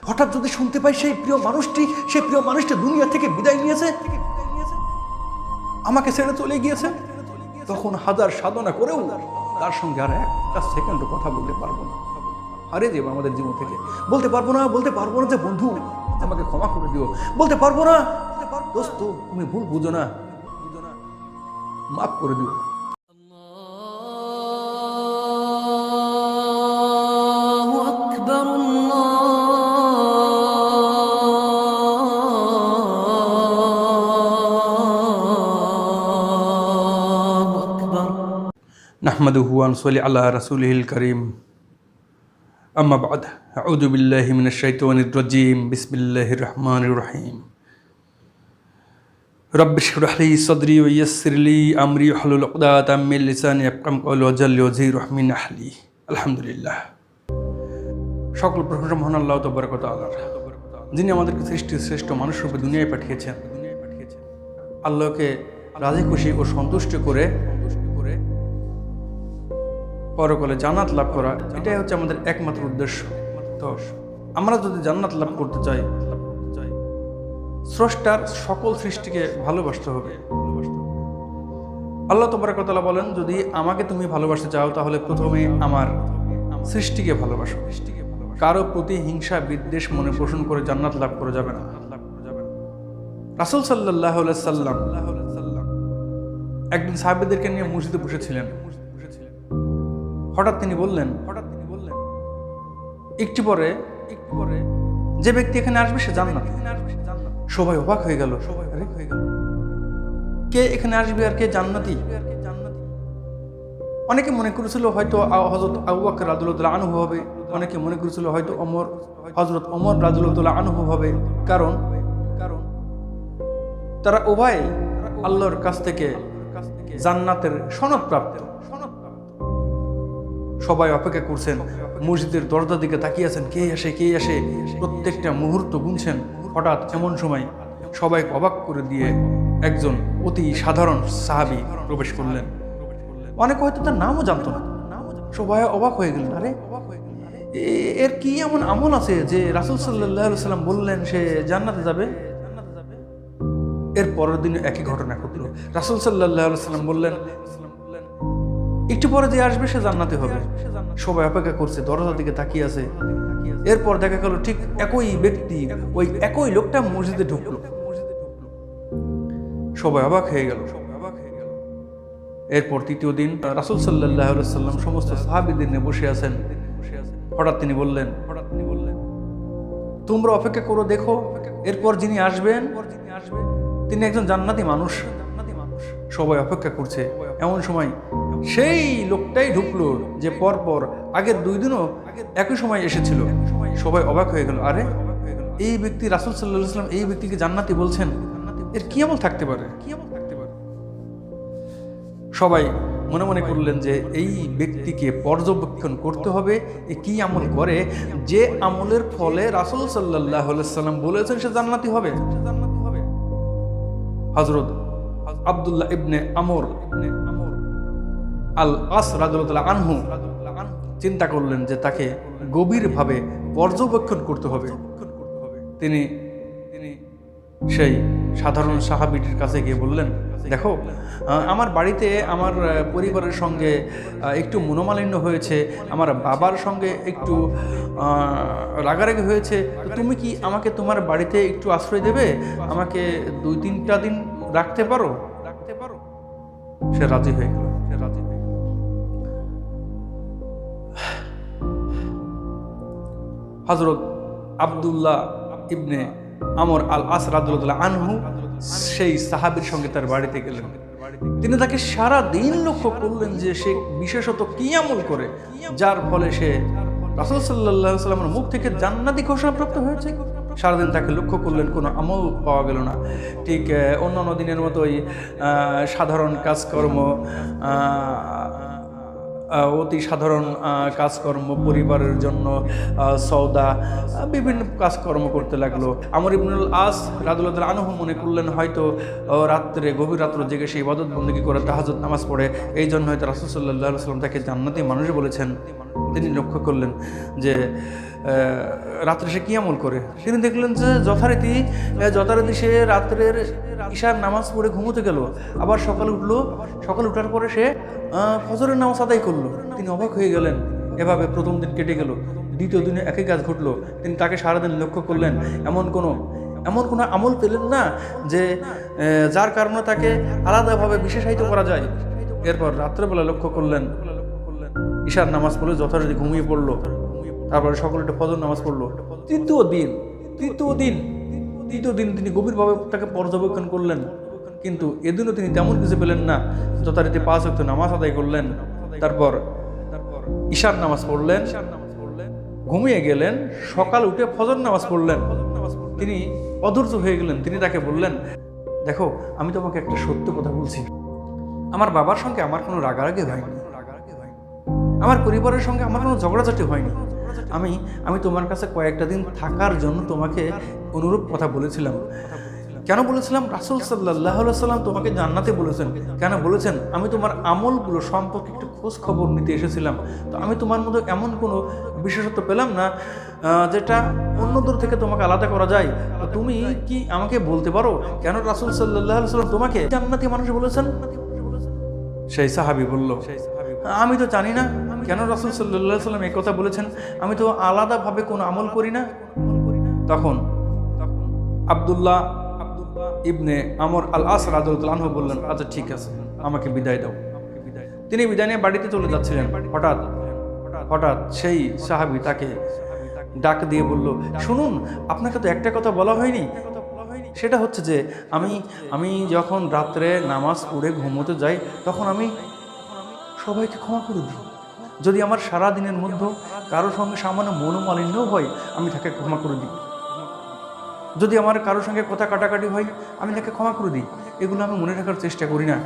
হঠাৎ যদি শুনতে পাই সেই প্রিয় মানুষটি দুনিয়া থেকে বিদায় নিয়েছে, আমাকে ছেড়ে চলে গিয়েছে, তখন হাজার সাধনা করেও তার সঙ্গে আর একটা সেকেন্ডও কথা বলতে পারবো না, হারিয়ে যাবো আমাদের জীবন থেকে। বলতে পারবো না যে বন্ধু আমাকে ক্ষমা করে দিও, বলতে পারবো না দোস্ত তুমি ভুল বুঝো না, মাফ করে দিও। নাহমাদুহু ওয়া নুসাল্লি আলা রাসূলিহিল কারীম, আম্মা বা'দ, আউযু বিল্লাহি মিনাশ শাইতানির রাজীম, বিসমিল্লাহির রহমানির রহিম। রব্বি ইশরাহ লি সাদরি ওয়া ইয়াসসির লি আমরি ওয়াহলুল উকদাতাম মিন লিসানি ইয়াফকাহু কওলি ওয়াজআল ওয়াজিরাম মিন আহলি। আলহামদুলিল্লাহ, সকল প্রশংসা মহান আল্লাহ তাবারক ওয়া তাআলার, যিনি আমাদেরকে সৃষ্টির শ্রেষ্ঠ মানুষ রূপে দুনিয়ায় পাঠিয়েছেন। আল্লাহকে রাজি খুশি ও সন্তুষ্ট করে পরকালে জান্নাত লাভ করা, এটাই হচ্ছে আমাদের একমাত্র উদ্দেশ্য। তো আমরা যদি জান্নাত লাভ করতে চাই, স্রষ্টার সকল সৃষ্টিকে ভালোবাসতে হবে। আল্লাহ তাবারক ওয়া তাআলা বলেন, যদি আমাকে তুমি ভালোবাসতে চাও তাহলে প্রথমে আমার সৃষ্টিকে ভালোবাসো। কারো প্রতি হিংসা বিদ্বেষ মনে পোষণ করে জান্নাত লাভ করা যাবে না। রাসূল সাল্লাল্লাহু আলাইহি সাল্লাম একদিন সাহাবীদেরকে নিয়ে মসজিদে বসেছিলেন। হঠাৎ তিনি বললেন, একটু পরে যে ব্যক্তি এখানে আসবে সে জান্নাত। সবাই অবাক হয়ে গেল, কে এখানে আসবে আর কে জান্নাতি? অনেকে মনে করেছিল হয়তো হযরত আবু বকর রাদিয়াল্লাহু আনহু হবে, অনেকে মনে করেছিল হয়তো হযরত ওমর রাদিয়াল্লাহু আনহু হবে, কারণ তারা উভয় আল্লাহর কাছ থেকে জান্নাতের সনদ প্রাপ্ত। সবাই অপেক্ষা করছেন, মসজিদের দরজার দিকে তাকিয়ে আছেন, কে আসে, প্রত্যেকটা মুহূর্ত গুনছেন। হঠাৎ এমন সময় সবাই অবাক করে দিয়ে একজন অতি সাধারণ সাহাবী প্রবেশ করলেন। অনেকে হয়তো তার নামও জানতো না, সবাই অবাক হয়ে গেলেন, আরে এর কি এমন আমল আছে যে রাসূল সাল্লাল্লাহু আলাইহি সাল্লাম বললেন সে জান্নাতে যাবে? এর পরের দিন একই ঘটনা ঘটলো। রাসূল সাল্লাল্লাহু আলাইহি সাল্লাম বললেন, একটু পরে যে আসবে সে জান্নাতে হবে। সবাই অপেক্ষা করছে, দরজার দিকে তাকিয়ে আছে। এরপর দেখা গেল ঠিক একই ব্যক্তি, ওই একই লোকটা মসজিদে ঢুকলো। সবাই অবাক হয়ে গেল। এরপর তৃতীয় দিন রাসূল সাল্লাল্লাহু আলাইহি সাল্লাম সমস্ত সাহাবীদের নিয়ে বসে আছেন। হঠাৎ তিনি বললেন, তোমরা অপেক্ষা করো, দেখো এরপর যিনি আসবেন তিনি একজন জান্নাতি মানুষ। সবাই অপেক্ষা করছে, এমন সময় সেই লোকটাই ঢুকলো যে পরপর আগের 2 দিনও একই সময় এসেছিল। সবাই অবাক হয়ে গেল, আরে এই ব্যক্তি রাসূল সাল্লাল্লাহু আলাইহি ওয়াসাল্লাম এই ব্যক্তিকে জান্নাতি বলছেন, এর কি আমল থাকতে পারে? সবাই মনে মনে করলেন যে এই ব্যক্তিকে পর্যবেক্ষণ করতে হবে, এ কি আমল করে যে আমলের ফলে রাসূল সাল্লাল্লাহু আলাইহি ওয়াসাল্লাম বলেছেন সে জান্নাতি হবে। হযরত আব্দুল্লাহ ইবনে আমর আল আস রাদিয়াল্লাহু আনহু চিন্তা করলেন যে তাকে গভীরভাবে পর্যবেক্ষণ করতে হবে। তিনি সেই সাধারণ সাহাবীটির কাছে গিয়ে বললেন, দেখো আমার বাড়িতে আমার পরিবারের সঙ্গে একটু মনোমালিন্য হয়েছে, আমার বাবার সঙ্গে একটু রাগারাগি হয়েছে, তুমি কি আমাকে তোমার বাড়িতে একটু আশ্রয় দেবে? আমাকে 2-3টা দিন রাখতে পারো? সে রাজি হয়ে গেল। হযরত আব্দুল্লাহ ইবনে আমর আল আস রাদিয়াল্লাহু আনহু সেই সাহাবীর সঙ্গে তার বাড়িতে গেলেন। তিনি তাকে সারা দিন লক্ষ্য করলেন যে সে বিশেষত কি আমল করে যার ফলে সে রাসূল সাল্লাল্লাহু আলাইহি ওয়াসাল্লামের মুখ থেকে জান্নাতি ঘোষণাপ্রাপ্ত হয়েছে। সারাদিন তাকে লক্ষ্য করলেন, কোনো আমল পাওয়া গেল না। ঠিক অন্যান্য দিনের মতোই সাধারণ কাজকর্ম, অতি সাধারণ কাজকর্ম, পরিবারের জন্য সওদা, বিভিন্ন কাজকর্ম করতে লাগলো। আমর ইবনুল আস রাদিয়াল্লাহু আনহু মনে করলেন হয়তো রাত্রে গভীর রাত্র জেগে সেই ইবাদত বন্দেগী করে তাহাজ্জুদ নামাজ পড়ে, এই জন্য হয়তো রাসূল সাল্লাল্লাহু আলাইহি ওয়াসাল্লাম তাকে জান্নাতি মানুষ বলেছেন। তিনি লক্ষ্য করলেন যে রাত্রে সে কী আমল করে। তিনি দেখলেন যে যথারীতি সে রাত্রের ঈশার নামাজ পড়ে ঘুমোতে গেল, আবার সকালে উঠলো, সকালে ওঠার পরে সে ফজরের নামাজ আদায় করলো। তিনি অবাক হয়ে গেলেন। এভাবে প্রথম দিন কেটে গেল, দ্বিতীয় দিনে একই কাজ ঘটলো। তিনি তাকে সারাদিন লক্ষ্য করলেন, এমন কোনো আমল পেলেন না যে যার কারণে তাকে আলাদাভাবে বিশেষায়িত করা যায়। এরপর রাত্রেবেলা লক্ষ্য করলেন, ঈশার নামাজ পড়লে যথারীতি ঘুমিয়ে পড়লো, তারপরে সকলে একটা ফজর নামাজ পড়লো। তৃতীয় দিন তিনি গভীরভাবে তাকে পর্যবেক্ষণ করলেন, কিন্তু এদিনও তিনি তেমন কিছু পেলেন না। যথারীতি 5 ওয়াক্ত নামাজ আদায় করলেন, তারপর ঈশার নামাজ পড়লেন, ঘুমিয়ে গেলেন, সকাল উঠে ফজর নামাজ পড়লেন। তিনি অধৈর্য হয়ে গেলেন। তিনি তাকে বললেন, দেখো, আমি তোমাকে একটা সত্য কথা বলছি, আমার বাবার সঙ্গে আমার কোনো রাগারাগি হয়নি, আমার পরিবারের সঙ্গে আমার কোনো ঝগড়াঝাটি হয়নি। আমি তোমার কাছে কয়েকটা দিন থাকার জন্য তোমাকে অনুরূপ কথা বলেছিলাম। কেন বলেছিলাম? রাসূল সাল্লাল্লাহু আলাইহি ওয়াসাল্লাম তোমাকে জান্নাতে বলেছেন। কেন বলেছেন? আমি তোমার আমলগুলো সম্পর্কে একটু খোঁজ খবর নিতে এসেছিলাম। তো আমি তোমার মধ্যে এমন কোনো বিশেষত্ব পেলাম না যেটা অন্যদের থেকে তোমাকে আলাদা করা যায়। তো তুমি কি আমাকে বলতে পারো কেন রাসূল সাল্লাল্লাহু আলাইহি ওয়াসাল্লাম তোমাকে জান্নাতি মানুষ বলেছেন? সেই সাহাবী বলল, আমি তো জানি না কেন রাসূল সাল্লাল্লাহু আলাইহি ওয়াসাল্লাম এই কথা বলেছেন, আমি তো আলাদাভাবে কোনো আমল করি না। তখন আব্দুল্লাহ ইবনে আমর আল আস রাদিয়াল্লাহু আনহু বললেন, আচ্ছা ঠিক আছে, আমাকে বিদায় দাও। তিনি বিদায় নিয়ে বাড়িতে চলে যাচ্ছিলেন। হঠাৎ সেই সাহাবী তাকে ডাক দিয়ে বলল, শুনুন, আপনাকে তো একটা কথা বলা হয়নি। সেটা হচ্ছে যে আমি যখন রাত্রে নামাজ পড়ে ঘুমোতে যাই, তখন আমি সবাইকে ক্ষমা করে দিই। যদি আমার সারা দিনের মধ্যে কারোর সঙ্গে সামান্য মনোমালিন্য হয়, আমি তাকে ক্ষমা করে দিই। যদি আমার কারোর সঙ্গে কথা কাটাকাটি হয়, আমি তাকে ক্ষমা করে দিই। এগুলো আমি মনে রাখার চেষ্টা করি না।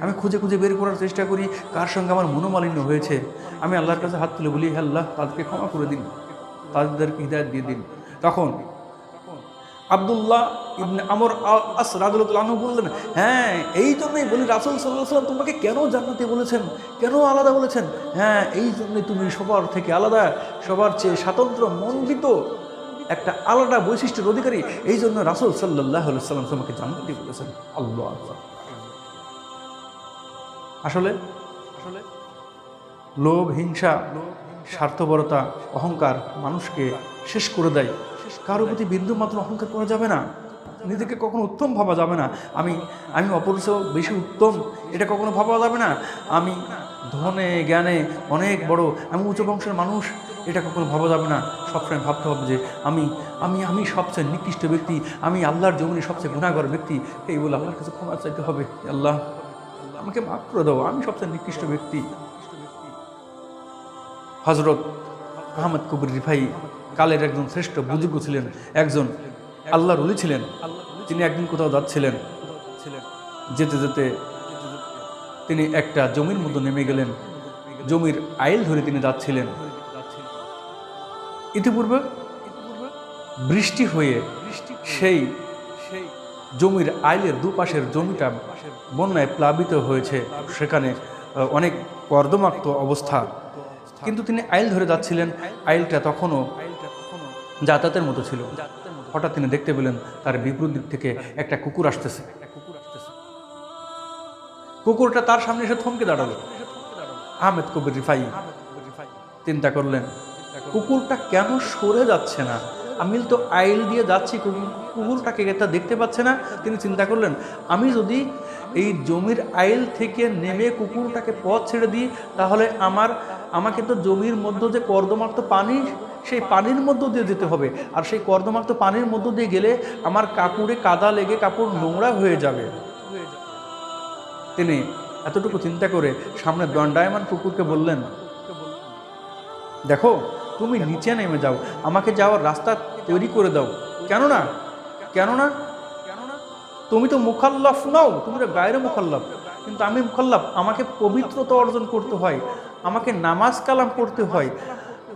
আমি খুঁজে বের করার চেষ্টা করি কার সঙ্গে আমার মনোমালিন্য হয়েছে। আমি আল্লাহর কাছে হাত তুলে বলি, হে আল্লাহ, তাদেরকে ক্ষমা করে দিন, তাদেরকে হিদায়াত দিয়ে দিন। তখন আব্দুল্লাহ ইবনে আমর আল আস রাদিয়াল্লাহু আনহু বললেন, হ্যাঁ, এই জন্যই বলি রাসূল সাল্লাল্লাহু আলাইহি ওয়াসাল্লাম তোমাকে কেন জান্নাতে বলেছেন, কেন আলাদা বলেছেন। হ্যাঁ, এই জন্যই তুমি সবার থেকে আলাদা, সবার চেয়ে স্বাতন্ত্র মণ্ডিত, একটা আলাদা বৈশিষ্ট্যের অধিকারী। এই জন্য রাসূল সাল্লাল্লাহু আলাইহি ওয়াসাল্লাম তোমাকে জান্নাতি বলেছেন। আল্লাহ আকবার। আসলে লোভ, হিংসা, স্বার্থপরতা, অহংকার মানুষকে শেষ করে দেয়। কারো প্রতি বিন্দু মাত্র অহংকার করা যাবে না। নিজেকে কখনো উত্তম ভাবা যাবে না। আমি অপর চেয়ে বেশি উত্তম, এটা কখনো ভাবা যাবে না। আমি ধনে জ্ঞানে অনেক বড়, আমি উচ্চ বংশের মানুষ, এটা কখনো ভাবা যাবে না। সবসময় ভাবতে হবে যে আমি সবচেয়ে নিকৃষ্ট ব্যক্তি, আমি আল্লাহর জমিনে সবচেয়ে গুনাহগার ব্যক্তি। এই বলে আল্লাহর কাছে ক্ষমা চাইতে হবে, আল্লাহ আমাকে মাফ করে দাও, আমি সবচেয়ে নিকৃষ্ট ব্যক্তি। হযরত আহমদ কবির রিফাই কালের একজন শ্রেষ্ঠ বুজুর্গ ছিলেন, একজন আল্লাহর ওলি ছিলেন। তিনি একদিন কোথাও যাচ্ছিলেন, যেতে যেতে তিনি একটা জমির মধ্যে নেমে গেলেন। জমির আইল ধরে তিনি যাচ্ছিলেন। ইতিপূর্বে বৃষ্টি হয়ে সেই জমির আইলের দুপাশের জমিটা বন্যায় প্লাবিত হয়েছে, সেখানে অনেক কর্দমাক্ত অবস্থা। কিন্তু তিনি আইল ধরে যাচ্ছিলেন, আইলটা তখনও যাতায়াতের মতো ছিল। হঠাৎ তিনি দেখতে পেলেন তার বিপরীত দিক থেকে একটা কুকুর আসতেছে। কুকুরটা তার সামনে এসে থমকে দাঁড়ালো। আহমেদ কবির রিফাই চিন্তা করলেন, কুকুরটা কেন সরে যাচ্ছে না? আমি তো আইল দিয়ে যাচ্ছি, কুকুরটাকে এটা দেখতে পাচ্ছে না। তিনি চিন্তা করলেন, আমি যদি এই জমির আইল থেকে নেমে কুকুরটাকে পথ ছেড়ে দিই, তাহলে আমাকে তো জমির মধ্যে যে কর্দমাক্ত পানি, সেই পানির মধ্য দিয়ে যেতে হবে। আর সেই কর্দমাক্ত পানির মধ্য দিয়ে গেলে আমার কাপড়ে কাদা লেগে কাপড় নোংরা হয়ে যাবে। তিনি এতটুকু চিন্তা করে সামনে দণ্ডায়মান কুকুরকে বললেন, দেখো, তুমি নিচে নেমে যাও, আমাকে যাওয়ার রাস্তা তৈরি করে দাও। কেননা তুমি তো মুখাল্লাফ নও, তুমি তো গায়রে মুখাল্লাফ, কিন্তু আমি মুখাল্লাফ। আমাকে পবিত্রতা অর্জন করতে হয়, আমাকে নামাজ কালাম পড়তে হয়,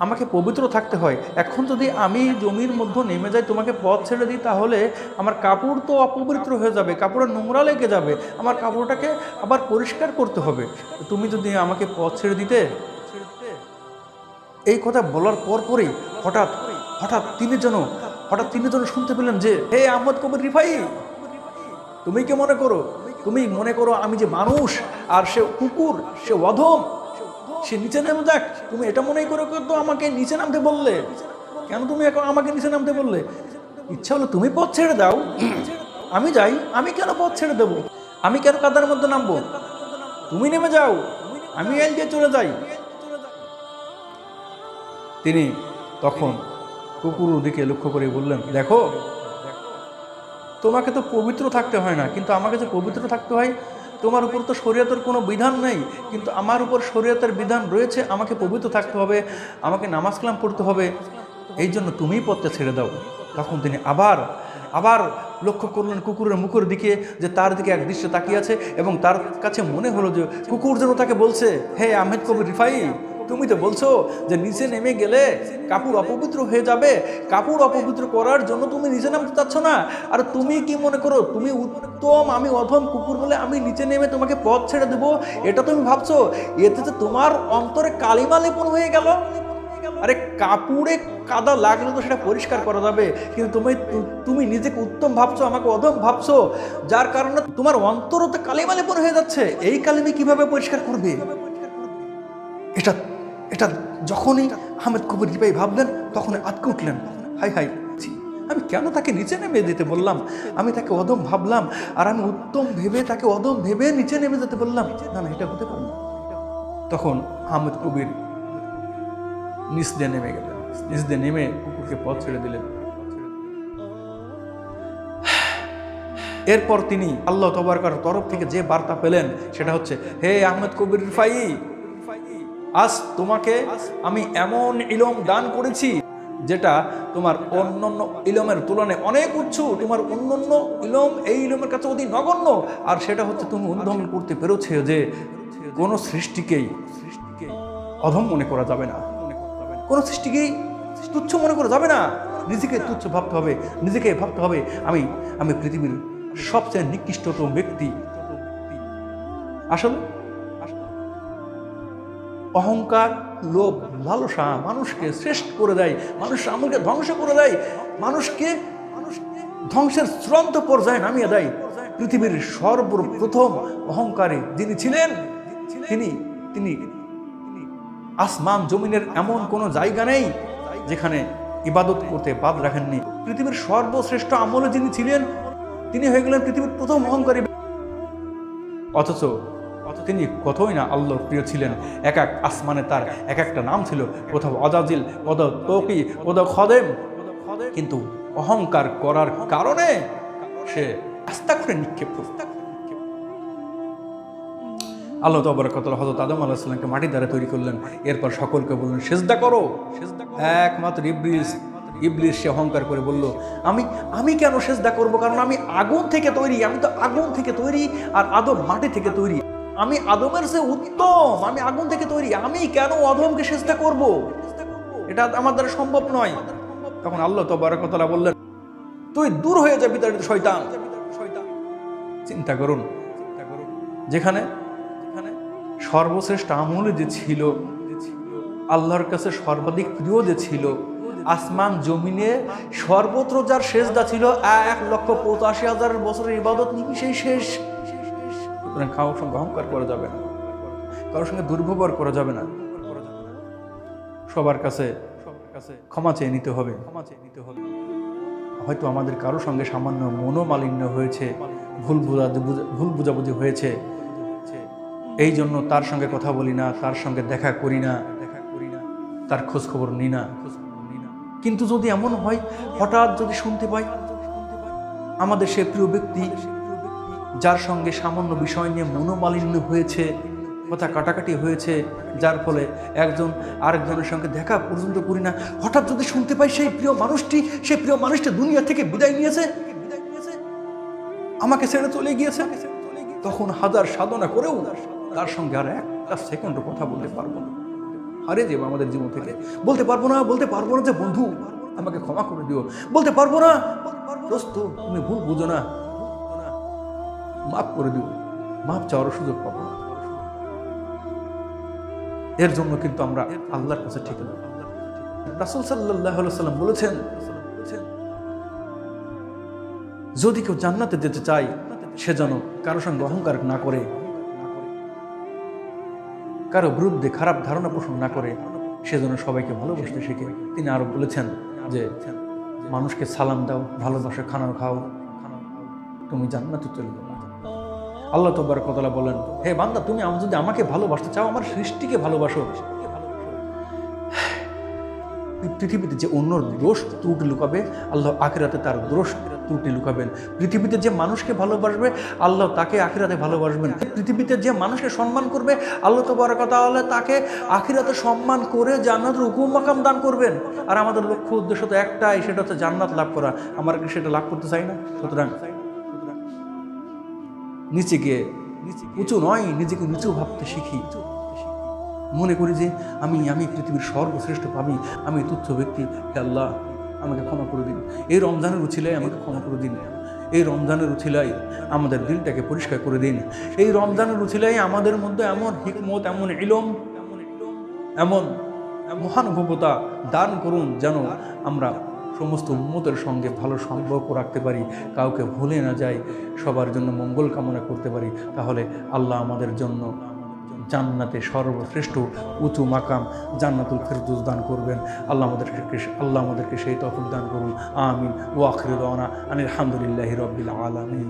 আমাকে পবিত্র থাকতে হয়। এখন যদি আমি জমির মধ্যে নেমে যাই, তোমাকে পথ ছেড়ে দিই, তাহলে আমার কাপড় তো অপবিত্র হয়ে যাবে, কাপড়ে নোংরা লেগে যাবে, আমার কাপড়টাকে আবার পরিষ্কার করতে হবে। তুমি যদি আমাকে পথ ছেড়ে দিতে। এই কথা বলার পরপরই হঠাৎ হঠাৎ তিনি যেন শুনতে পেলেন যে, হে আহমদ কবির রিফাই, তুমি কি মনে করো, আমি যে মানুষ আর সে কুকুর, সে অধম, সে নিচে নেমে যাক, তুমি এটা মনেই করে তো আমাকে নিচে নামতে বললে? কেন তুমি এখন আমাকে নিচে নামতে বললে? ইচ্ছা হলো তুমি পথ ছেড়ে দাও, আমি যাই। আমি কেন পথ ছেড়ে দেবো? আমি কেন কাদার মধ্যে নামবো? তুমি নেমে যাও, আমি এগিয়ে চলে যাই। তিনি তখন কুকুরের দিকে লক্ষ্য করে বললেন, দেখো, তোমাকে তো পবিত্র থাকতে হয় না, কিন্তু আমাকে যে পবিত্র থাকতে হয়। তোমার উপর তো শরীয়তের কোনো বিধান নেই, কিন্তু আমার উপর শরীয়তের বিধান রয়েছে। আমাকে পবিত্র থাকতে হবে, আমাকে নামাজ কালাম পড়তে হবে, এই জন্য তুমিই পথটা ছেড়ে দাও। তখন তিনি আবার লক্ষ্য করলেন কুকুরের মুখের দিকে, যে তার দিকে এক দৃশ্যে তাকিয়ে আছে, এবং তার কাছে মনে হলো যে কুকুর যেন তাকে বলছে, হে আহমেদ কবির রিফাই, তুমি তো বলছো যে নিচে নেমে গেলে কাপড় অপবিত্র হয়ে যাবে, কাপড় অপবিত্র করার জন্য তুমি নিচে নামতে চাচ্ছ না। আর তুমি কি মনে করো তুমি উত্তম, আমি অধম কুকুর বলে আমি নিচে নেমে তোমাকে পথ ছেড়ে দেবো, এটা তুমি ভাবছো? এতে তো তোমার অন্তরে কালিমা লেপন হয়ে গেল। আরে কাপড়ে কাদা লাগলে তো সেটা পরিষ্কার করা যাবে, কিন্তু তুমি নিজেকে উত্তম ভাবছো, আমাকে অধম ভাবছো, যার কারণে তোমার অন্তরতে কালিমা লেপন হয়ে যাচ্ছে। এই কালিমা কিভাবে পরিষ্কার করবে? এটা যখনই আহমেদ কবির রিফাই ভাবলেন, তখন আটকে উঠলেন, হাই হাই, আমি কেন তাকে নিচে নেমে যেতে বললাম? আমি তাকে অধম ভাবলাম, আর আমি উত্তম ভেবে তাকে অধম ভেবে নিচে নেমে যেতে বললাম। না, এটা হতে পারে না। তখন আহমেদ কবির নিচ দিয়ে নেমে গেলেন, নিচ দিয়ে নেমে কুকুরকে পথ ছেড়ে দিলেন। এরপর তিনি আল্লাহ তাবারকার তরফ থেকে যে বার্তা পেলেন, সেটা হচ্ছে, হে আহমেদ কবির রিফাই, আজ তোমাকে আমি এমন ইলম দান করেছি যেটা তোমার অন্যান্য ইলমের তুলনায় অনেক উচ্চ। তোমার অন্যান্য ইলম এই ইলমের কাছে অতি নগণ্য। আর সেটা হচ্ছে তুমি অনুধাবন করতে পেরেছো যে কোনো সৃষ্টিকেই অধম মনে করা যাবে না, কোনো সৃষ্টিকেই তুচ্ছ মনে করা যাবে না। নিজেকে তুচ্ছ ভাবতে হবে, নিজেকে ভাবতে হবে আমি পৃথিবীর সবচেয়ে নিকৃষ্টতম ব্যক্তি। আসলে অহংকার, লোভ, লালসা মানুষকে শ্রেষ্ঠ করে দেয়, আমাকে ধ্বংস করে দেয়, মানুষকে ধ্বংসের চূড়ান্ত পর্যায়ে নামিয়ে দেয়। পৃথিবীর সর্বপ্রথম অহংকারী যিনি ছিলেন, তিনি আসমান জমিনের এমন কোনো জায়গা নেই যেখানে ইবাদত করতে বাদ রাখেননি। পৃথিবীর সর্বশ্রেষ্ঠ আমলে যিনি ছিলেন, তিনি হয়ে গেলেন পৃথিবীর প্রথম অহংকারী। অথচ তিনি কতই না আল্লাহর প্রিয় ছিলেন। এক আসমানে তার এক একটা নাম ছিল, কোথাও আজাজিল, কোথাও তৌকি, কোথাও খদেম, কিন্তু অহংকার করার কারণে সে আস্থা করে নিক্ষেপ করত। আল্লাহ তাবারকাতুল্লাহ হযরত আদম আলাইহিস সালামকে মাটি দ্বারা তৈরি করলেন, এরপর সকলকে বললেন সিজদা করো। একমাত্র ইবলিস সে অহংকার করে বলল, আমি কেন সিজদা করব? কারণ আমি আগুন থেকে তৈরি, আমি তো আগুন থেকে তৈরি, আর আদম মাটি থেকে তৈরি। আমি আদমের চেয়ে উত্তম, আমি আগুন থেকে তৈরি, আমি কেন অধমকে সিজদা করব? এটা আমার দ্বারা সম্ভব নয়। তখন আল্লাহ তাবারকাতুল্লাহ বললেন, তুই দূর হয়ে যাবি বিতাড়িত শয়তান। চিন্তা করুন, যেখানে সর্বশ্রেষ্ঠ আমল যে ছিল, আল্লাহর কাছে সর্বাধিক প্রিয় যে ছিল, আসমান জমিনে সর্বত্র যার সেজদা ছিল 1,85,000 বছরের ইবাদত নিমিষেই শেষ। সুতরাং কারোর সঙ্গে অহংকার করা যাবে না, কারোর সঙ্গে দুর্ব্যবহার করা যাবে না, সবার কাছে ক্ষমা চেয়ে নিতে হবে। হয়তো আমাদের কারোর সঙ্গে সামান্য মনোমালিন্য হয়েছে, ভুল বুঝাবুঝি হয়েছে, এই জন্য তার সঙ্গে কথা বলি না, তার সঙ্গে দেখা করি না, তার খোঁজ খবর নিই না। কিন্তু যদি এমন হয়, হঠাৎ যদি শুনতে পাই আমাদের সে প্রিয় ব্যক্তি যার সঙ্গে সামান্য বিষয় নিয়ে মনোমালিন্য হয়েছে, কথা কাটাকাটি হয়েছে, যার ফলে একজন আরেকজনের সঙ্গে দেখা পর্যন্ত করি না, হঠাৎ যদি শুনতে পাই সেই প্রিয় মানুষটি দুনিয়া থেকে বিদায় নিয়েছে, আমাকে ছেড়ে চলে গিয়েছে, তখন হাজার সাধনা করেও তার সঙ্গে আর একটা সেকেন্ড কথা বলতে পারবো না, হারিয়ে যাবো আমাদের জীবন থেকে। বলতে পারবো না যে বন্ধু আমাকে ক্ষমা করে দিও, বলতে পারবো না দোস্ত তুমি ভুল বুঝো না, মাফ করে দিও, মাফ চাওয়ার সুযোগ পাবো না। এর জন্য কিন্তু আমরা আল্লাহর কাছে ঠিক না, রাসূল সাল্লাল্লাহু আলাইহি ওয়াসাল্লাম বলেছেন, যদি কেউ জান্নাতে যেতে চায় সে যেন কারো সঙ্গে অহংকার না করে, কারো বিরুদ্ধে খারাপ ধারণা পোষণ না করে, সে যেন সবাইকে ভালোবাসতে শিখে। তিনি আরো বলেছেন যে মানুষকে সালাম দাও, ভালোবাসে খানা খাও, তুমি জান্নাতে চলে যাবে। আল্লাহ তাবারক ওয়া তাআলা বলেন, হে বান্দা, তুমি যদি আমাকে ভালোবাসতে চাও, আমার সৃষ্টিকে ভালোবাসো। পৃথিবীতে যে অন্যর দোষ ত্রুটি লুকাবে, আল্লাহ আখিরাতে তার দোষ ত্রুটি লুকাবেন। পৃথিবীতে যে মানুষকে ভালোবাসবে, আল্লাহ তাকে আখিরাতে ভালোবাসবেন। পৃথিবীতে যে মানুষকে সম্মান করবে, আল্লাহ তাবারক ওয়া তাআলা তাকে আখিরাতে সম্মান করে জান্নাতের হুকুম মাকাম দান করবেন। আর আমাদের লক্ষ্য উদ্দেশ্য তো একটাই, সেটা হচ্ছে জান্নাত লাভ করা। আমরা কি সেটা লাভ করতে চাই না? সুতরাং নিচে গিয়ে উঁচু নয়, নিজেকে নিচু ভাবতে শিখি। মনে করি যে আমি পৃথিবীর সর্বশ্রেষ্ঠ পাবি, আমি তুচ্ছ ব্যক্তি, হে আল্লাহ আমাকে ক্ষমা করে দিন। এই রমজানের উছিলায় আমাকে ক্ষমা করে দিন। এই রমজানের উছিলায় আমাদের দিলটাকে পরিষ্কার করে দিন। এই রমজানের উছিলায় আমাদের মধ্যে এমন হিকমত, এমন ইলম, এমন মহানুভবতা দান করুন যেন আমরা সমস্ত উম্মতের সঙ্গে ভালো সম্পর্ক রাখতে পারি, কাউকে ভুলে না যাই, সবার জন্য মঙ্গল কামনা করতে পারি। তাহলে আল্লাহ আমাদের জন্য জান্নাতে সর্বশ্রেষ্ঠ উঁচু মাকাম জান্নাতুল ফেরদৌস দান করবেন। আল্লাহ আমাদেরকে সেই তৌফিক দান করুন। আমিন। ওয়া আখিরু দাওয়ানা আনিল হামদুলিল্লাহি রাব্বিল আলামিন।